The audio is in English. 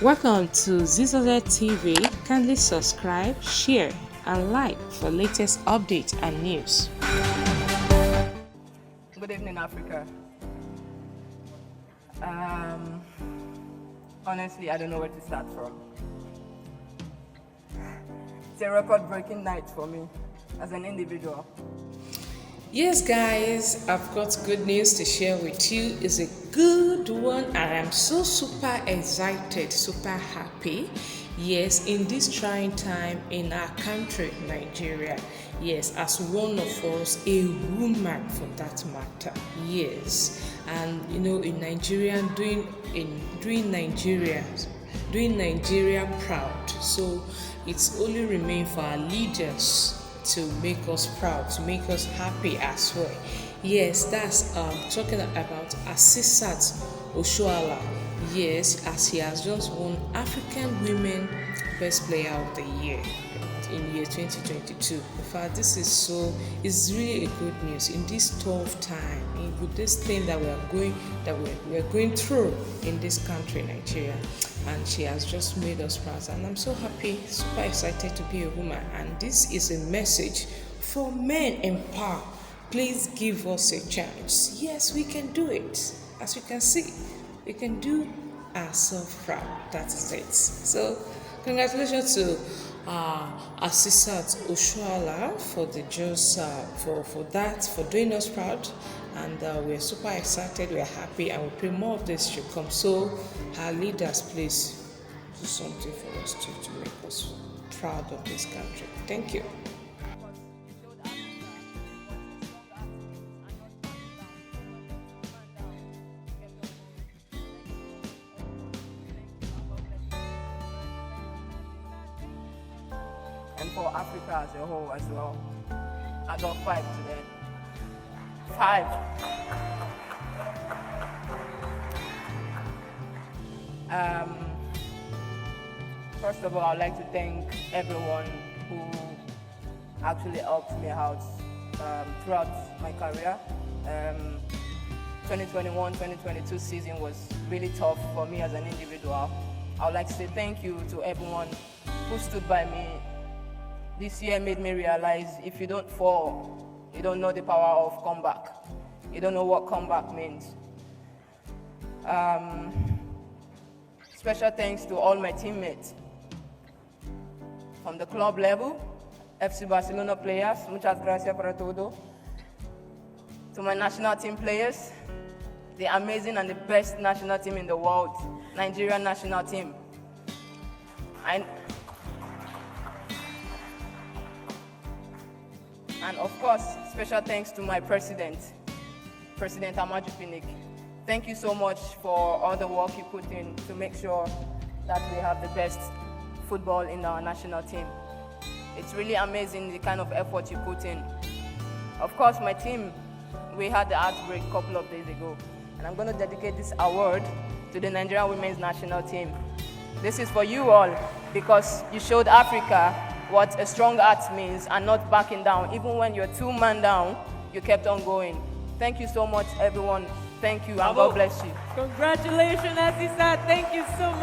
Welcome to Zisodel TV. Kindly subscribe, share, and like for latest updates and news. Good evening, Africa. Honestly, I don't know where to start from. It's a record-breaking night for me as an individual. Yes, guys, I've got good news to share with you. It's a good one, and I'm so super excited, super happy. Yes, in this trying time in our country, Nigeria. Yes, as one of us, a woman for that matter. Yes, and in Nigeria, doing Nigeria proud. So it's only remain for our leaders to make us proud, to make us happy as well. Yes, that's talking about Asisat Oshoala. Yes, as he has just won African Women Best Player of the Year in year 2022. In fact, this is really a good news in this tough time, with this thing that we're going through in this country, Nigeria. And she has just made us proud, and I'm so happy, super excited to be a woman. And this is a message for men in power. Please give us a chance. Yes, we can do it. As you can see, we can do ourselves proud. That is it. So congratulations to Asisat Oshoala for doing us proud, and we're super excited, we're happy, and we pray more of this should come. So our leaders, please do something for us to make us proud of this country. Thank you. And for Africa as a whole as well. I got 5 today. 5. First of all, I'd like to thank everyone who actually helped me out throughout my career. 2021-2022 season was really tough for me as an individual. I would like to say thank you to everyone who stood by me. This year made me realize if you don't fall, you don't know the power of comeback. You don't know what comeback means. Special thanks to all my teammates. From the club level, FC Barcelona players, muchas gracias por todo. To my national team players, the amazing and the best national team in the world, Nigerian national team. And of course, special thanks to my President Amaju Pinnick. Thank you so much for all the work you put in to make sure that we have the best football in our national team. It's really amazing the kind of effort you put in. Of course, my team, we had the outbreak a couple of days ago, and I'm going to dedicate this award to the Nigerian women's national team. This is for you all, because you showed Africa what a strong heart means and not backing down. Even when you're 2-man down, you kept on going. Thank you so much, everyone. Thank you, and God bless you. Congratulations, Asisat. Thank you so much.